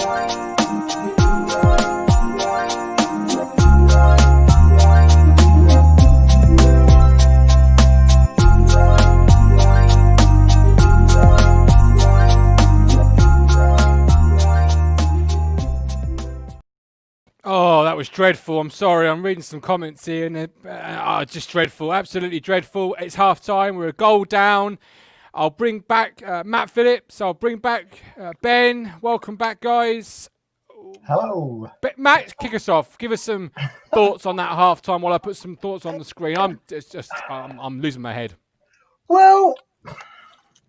Oh, that was dreadful. I'm sorry. I'm reading some comments here, and just dreadful. Absolutely dreadful. It's half time. We're a goal down. I'll bring back Matt Phillips. I'll bring back Ben. Welcome back, guys. Hello. Matt, kick us off. Give us some thoughts on that half time while I put some thoughts on the screen. I'm losing my head. Well,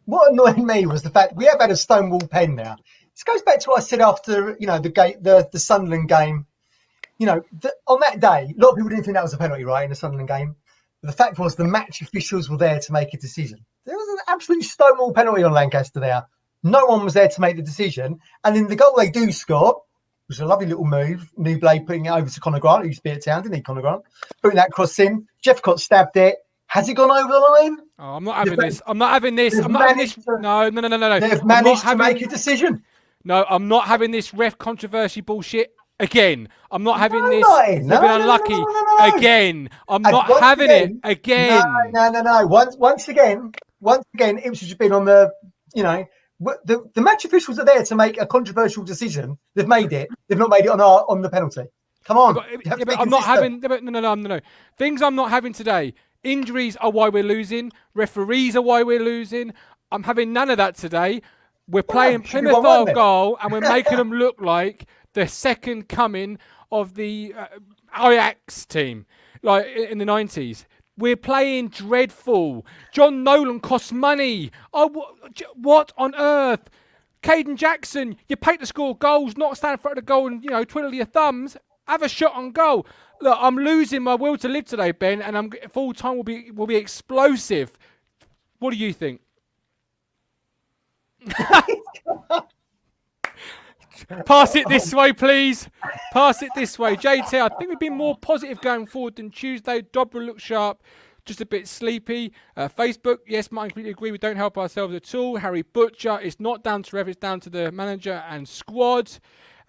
what annoyed me was the fact we have had a stonewall pen now. This goes back to what I said after, the Sunderland game. On that day, a lot of people didn't think that was a penalty, right, in the Sunderland game. But the fact was the match officials were there to make a decision. There was an absolute stonewall penalty on Lancaster there. No one was there to make the decision. And in the goal they do score, which is a lovely little move, Newblade putting it over to Conor Grant, who used to be at Town, didn't he, Conor Grant? Putting that cross in. Jeffcott stabbed it. Has it gone over the line? Oh, I'm not having this. I'm not having this. I'm not having this. No. They've managed to make a decision. No, I'm not having this ref controversy bullshit again. I'm not having this. We've been unlucky again. I'm not having it again. No. Once again, Ipswich have been on the, the match officials are there to make a controversial decision. They've made it. They've not made it on the penalty. Come on. But I'm not having. No. Things I'm not having today. Injuries are why we're losing. Referees are why we're losing. I'm having none of that today. We're playing Plymouth our goal, and we're making them look like the second coming of the Ajax team, like in the 90s. We're playing dreadful. John Nolan costs money. Oh, what on earth? Caden Jackson, you pay to score goals, not stand in front of the goal and twiddle your thumbs. Have a shot on goal. Look, I'm losing my will to live today, Ben, and full time will be explosive. What do you think? Pass it this way, please. Pass it this way. JT, I think we've been more positive going forward than Tuesday. Dobra looked sharp, just a bit sleepy. Facebook, yes, Mike, I completely agree. We don't help ourselves at all. Harry Butcher, it's not down to ref, it's down to the manager and squad.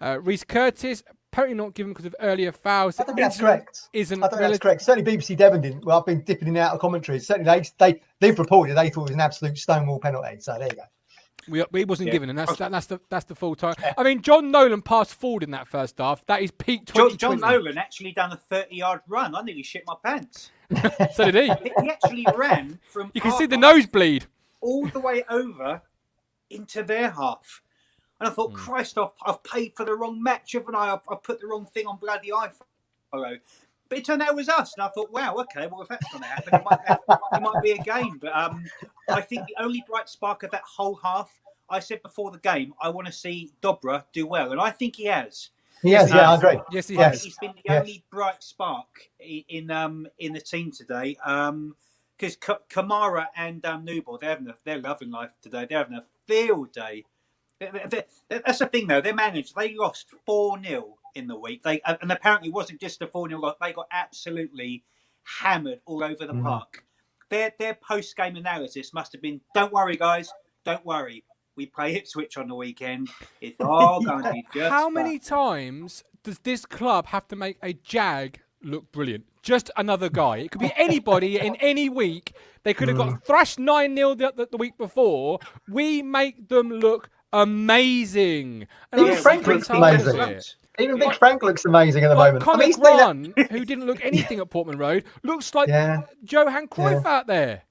Reece Curtis, apparently not given because of earlier fouls. I think that's correct. I think that's correct. Certainly BBC Devon didn't. Well, I've been dipping in and out of commentary. Certainly they've reported they thought it was an absolute stonewall penalty. So there you go. We wasn't given, and that's the full time. I mean, John Nolan passed forward in that first half. That is peak 2020. John Nolan actually done a 30-yard run. I nearly shit my pants. So did he. He actually ran from. You can see the nosebleed all the way over into their half, and I thought, Christ, I've paid for the wrong match, haven't I? I've put the wrong thing on bloody iPhone. But it turned out it was us, and I thought, wow, okay, well, if that's going to happen, it might be a game. But I think the only bright spark of that whole half, I said before the game, I want to see Dobra do well, and I think he has. Yes, I agree. Yes, he has. He's been the only bright spark in the team today. Because Kamara and Newball, they're loving life today. They're having a field day. That's the thing, though. They lost 4-0 in the week. And apparently it wasn't just a 4-0 loss. They got absolutely hammered all over the park. Their post-game analysis must have been, don't worry, guys, don't worry. We play Ipswich on the weekend. It's all going to be just How many times does this club have to make a Jag look brilliant? Just another guy. It could be anybody in any week. They could have got thrashed 9-0 the week before. We make them look amazing. And even Frank looks amazing. Even Big Frank looks amazing at the moment. Conor Grant, who didn't look anything at Portman Road, looks like Johan Cruyff out there.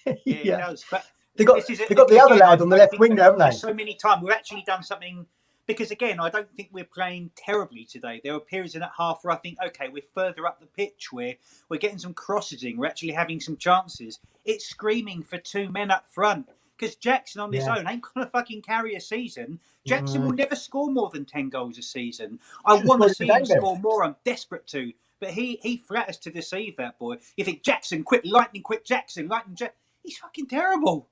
Yeah, he does. But They've got the other lad on the left wing, haven't they? So many times we've actually done something, because again, I don't think we're playing terribly today. There were periods in that half where I think, okay, we're further up the pitch, we're getting some crosses in, we're actually having some chances. It's screaming for two men up front, because Jackson on his own ain't gonna fucking carry a season. Jackson will never score more than 10 goals a season. I want to see him score more. I'm desperate to, but he flatters to deceive that boy. You think Jackson, lightning quick Jackson, he's fucking terrible.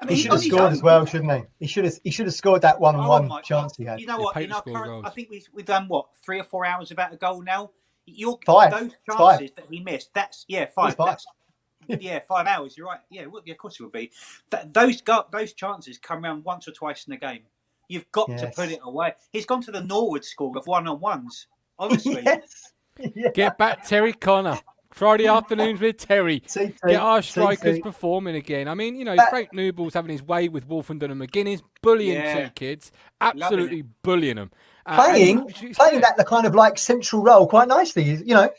He should have scored as well, shouldn't he? He should have scored that 1-1 chance he had. You know what? In our current, I think we've done 3 or 4 hours without a goal now. Five. Those chances that he missed. That's 5. That's 5 hours. You're right. Yeah, of course it would be. Those chances come around once or twice in the game. You've got to put it away. He's gone to the Norwood school of one-on-ones. Honestly. Yes. Yeah. Get back Terry Connor. Friday afternoons with Terry. TT, Get our strikers TT. performing again. I mean, Frank Newball's having his way with Wolfenden and McGuinness, bullying two kids, absolutely bullying them. Playing that the kind of like central role quite nicely. I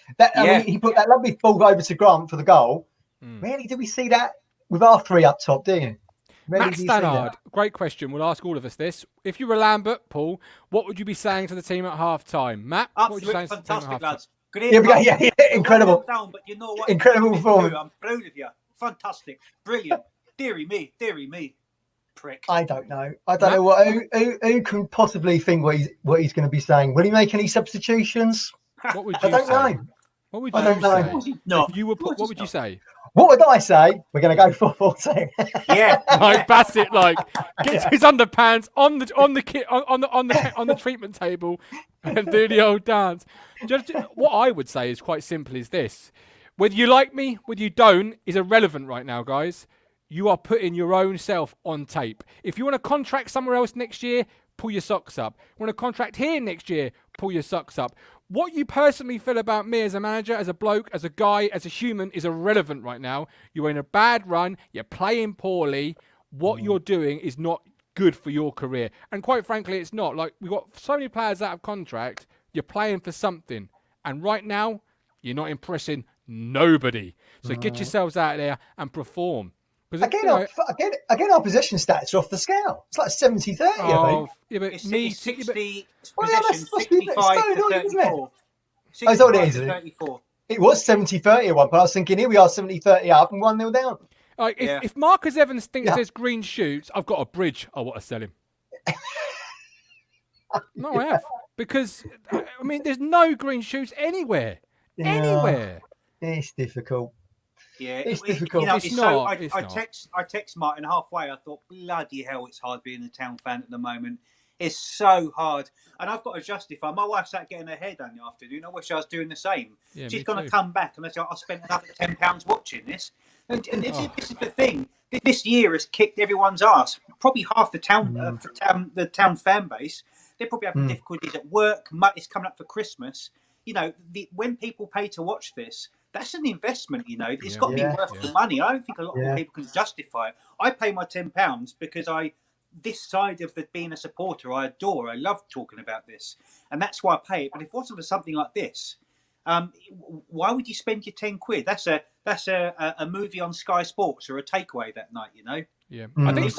mean, he put that lovely ball over to Grant for the goal. Rarely do we see that with our three up top, do you? Matt Stannard, great question. We'll ask all of us this. If you were Lambert, Paul, what would you be saying to the team at half time? Matt, what would you say to the team at half time? Lads. Yeah, incredible. Down, but you know what? Incredible performance. I'm proud of you. Fantastic. Brilliant. Deary me. Prick. I don't know. What who can possibly think what he's going to be saying. Will he make any substitutions? What would you I don't say? know. What would you say? No. If you were what would you say? What would I say? We're going to go 4-4-2. Yeah. Like Bassett, gets his underpants on the treatment table and do the old dance. Just what I would say is quite simple: is this? Whether you like me, whether you don't, is irrelevant right now, guys. You are putting your own self on tape. If you want to contract somewhere else next year, pull your socks up. Want to contract here next year, pull your socks up. What you personally feel about me as a manager, as a bloke, as a guy, as a human is irrelevant right now. You're in a bad run. You're playing poorly. What you're doing is not good for your career. And quite frankly, it's not. Like, we've got so many players out of contract. You're playing for something. And right now, you're not impressing nobody. So get yourselves out there and perform. Again, our possession stats are off the scale. It's like 70-30, I think. Yeah, but It's me, 60 Well, yeah, possession, must be 65 to isn't it? 34. Oh, is that what it is? 34. It was 70-30 at one point. I was thinking, here we are 70-30 up and 1-0 down. If Marcus Evans thinks there's green shoots, I've got a bridge I want to sell him. No, I have. Because, I mean, there's no green shoots anywhere. Yeah. Anywhere. It's difficult. Yeah, It's difficult. It's not. I text Martin halfway. I thought, bloody hell, it's hard being a Town fan at the moment. It's so hard. And I've got to justify. My wife sat getting her hair done in the afternoon. I wish I was doing the same. Yeah, She's going to come back and I spent another £10 watching this. And this is the thing. This year has kicked everyone's ass. Probably half the town fan base. They're probably having difficulties at work. It's coming up for Christmas. When people pay to watch this, that's an investment, It's got to be worth the money. I don't think a lot of people can justify it. I pay my £10 because this side of being a supporter, I adore. I love talking about this. And that's why I pay it. But if it wasn't for something like this, why would you spend your £10? That's a movie on Sky Sports or a takeaway that night, Yeah. I think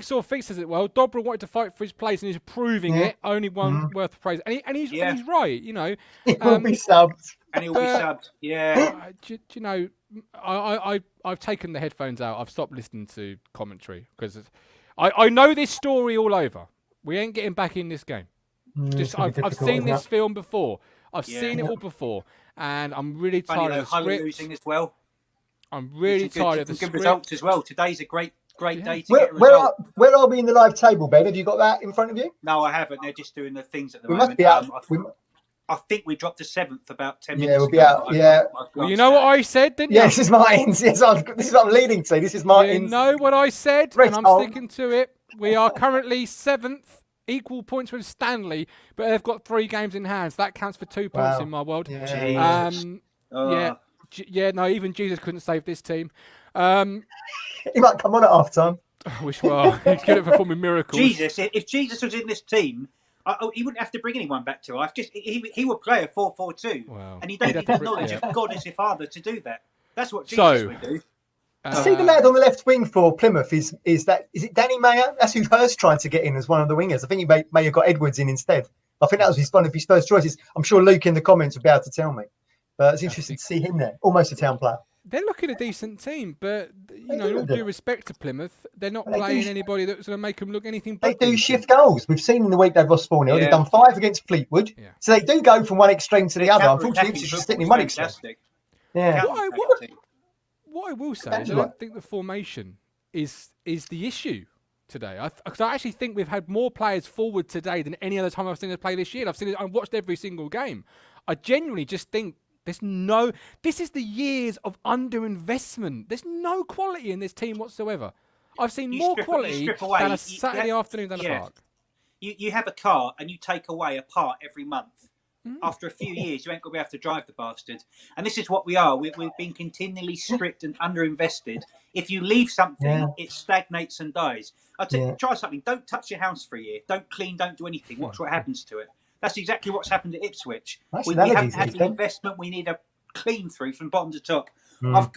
Saw Feet says it well. Dobra wanted to fight for his place and he's proving it. Only one worth praise. And he's right, He will be subbed. And he'll be subbed. Yeah. I've taken the headphones out. I've stopped listening to commentary because I know this story all over. We ain't getting back in this game. I've seen this film before. I've seen it all before. And I'm really tired of the script. Losing as well. I'm really tired of the script. Good results as well. Today's a great day to get a result. Where are we in the live table, Ben? Have you got that in front of you? No, I haven't. They're just doing the things at the we moment. Must be out. I think we dropped to 7th about 10 minutes ago. ago. Yeah, we'll be out. Well, you know what I said, didn't you? Yeah, this is Martin's. Yes, this is what I'm leading to. This is Martin's. You know what I said, and I'm sticking to it. We are currently 7th, equal points with Stanley, but they've got 3 games in hand. So that counts for 2 points in my world. Yeah. No, even Jesus couldn't save this team. He might come on at half time. I wish he's good at performing miracles. Jesus, if Jesus was in this team, he wouldn't have to bring anyone back to life. He would play a 4-4-2, and you don't need the knowledge of God as your father to do that. That's what Jesus would do. See the lad on the left wing for Plymouth is it Danny Mayer? That's who Hurst tried to get in as one of the wingers. I think he may have got Edwards in instead. I think that was one of his first choices. I'm sure Luke in the comments will be able to tell me. But it's interesting to see him there, almost a Town player. They're looking a decent team, but in all due respect to Plymouth, they're not playing anybody that's going to make them look anything but They do shift goals. We've seen in the week they've lost 4-0. They've done 5 against Fleetwood. Yeah. So they do go from one extreme to the other. Unfortunately, it's just sticking in one extreme. Yeah. What I will say is I don't think the formation is the issue today. Because I actually think we've had more players forward today than any other time I've seen us play this year. I've watched every single game. I genuinely just think this is the years of underinvestment. There's no quality in this team whatsoever. I've seen You more strip- you quality strip away, than a you- Saturday yeah, afternoon than a yeah. park. You have a car and you take away a part every month. Mm. After a few years, you ain't going to be able to drive the bastard. And this is what we are. We've been continually stripped and underinvested. If you leave something, Yeah. it stagnates and dies. I'll tell you, Yeah. try something. Don't touch your house for a year. Don't clean. Don't do anything. Watch what happens to it. That's exactly what's happened at Ipswich. Nice We analogies, haven't had the Ethan. investment we need a clean through from bottom to top. Mm. I've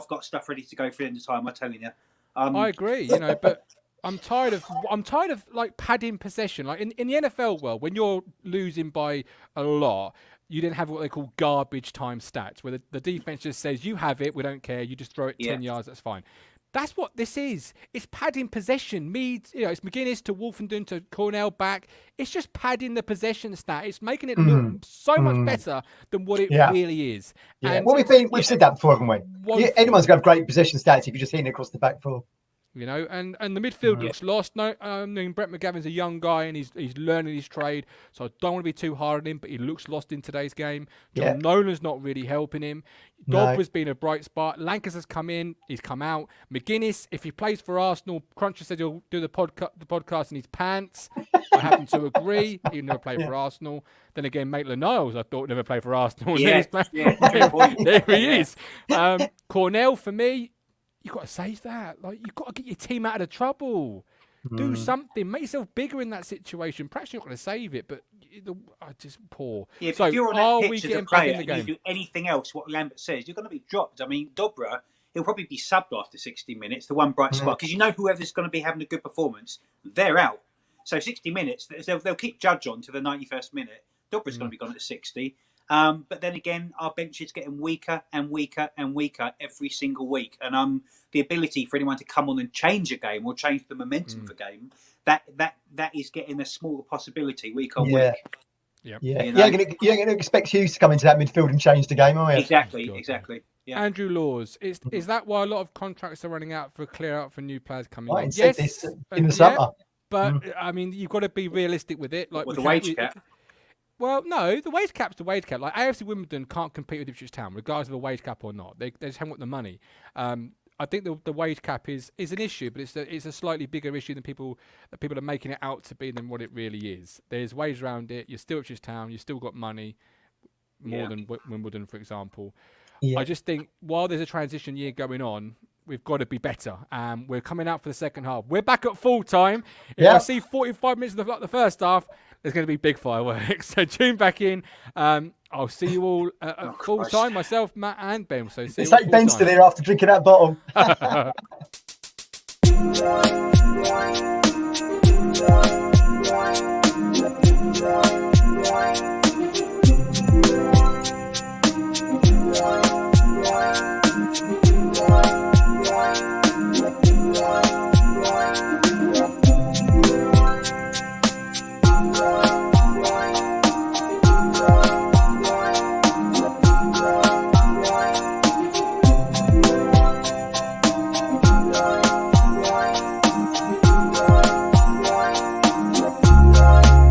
got stuff ready to go for the end of time. I'm telling you. I agree, but I'm tired of like padding possession. Like in the NFL world, when you're losing by a lot, you then have what they call garbage time stats, where the defense just says, you have it, we don't care, you just throw it 10 yards, that's fine. That's what this is. It's padding possession. It's McGuinness to Wolfenden to Cornell back. It's just padding the possession stat. It's making it look so much better than what it really is. Yeah. And Well, we've said that before, haven't we? Woeful. Anyone's going to have great possession stats if you're just hitting across the back four. And the midfield looks lost. No, Brett McGavin's a young guy and he's learning his trade, so I don't want to be too hard on him, but he looks lost in today's game. John Nolan's not really helping him. Dobber's been a bright spot. Lancaster's come in, he's come out. McGuinness, if he plays for Arsenal, Cruncher said he'll do the podcast in his pants. I happen to agree. He'll never play for Arsenal. Then again, Maitland-Niles, I thought never played for Arsenal. Yeah, There he is. Cornell, for me, you've got to save that. Like, you've got to get your team out of the trouble. Do something. Make yourself bigger in that situation. Perhaps you're not going to save it, but just poor. Yeah, so if you're on are that we pitch as a getting back player in the and game? you do anything else, what Lambert says, you're going to be dropped. I mean, Dobra, he'll probably be subbed after 60 minutes, the one bright spot, because whoever's going to be having a good performance, they're out. So 60 minutes, they'll keep Judge on to the 91st minute. Dobra's going to be gone at 60. But then again, our bench is getting weaker and weaker and weaker every single week. And the ability for anyone to come on and change a game or change the momentum of a game, that is getting a smaller possibility week on week. Yeah. You ain't going to expect Hughes to come into that midfield and change the game, are you? Exactly. Yeah. Andrew Laws, is that why a lot of contracts are running out for clear out for new players coming in? Yes, this in the summer. But I mean, you've got to be realistic with it. Like with the wage cap. Well, no, the wage cap's the wage cap. Like AFC Wimbledon can't compete with Ipswich Town, regardless of the wage cap or not. They just haven't got the money. I think the wage cap is an issue, but it's a slightly bigger issue than people are making it out to be than what it really is. There's ways around it. You're still Ipswich Town. You've still got money, more than Wimbledon, for example. Yeah. I just think while there's a transition year going on, we've got to be better. We're coming out for the second half. We're back at full time. If I see 45 minutes of the first half, there's going to be big fireworks. So tune back in. I'll see you all at full time. Myself, Matt, and Ben. So see it's like Ben still here after drinking that bottle.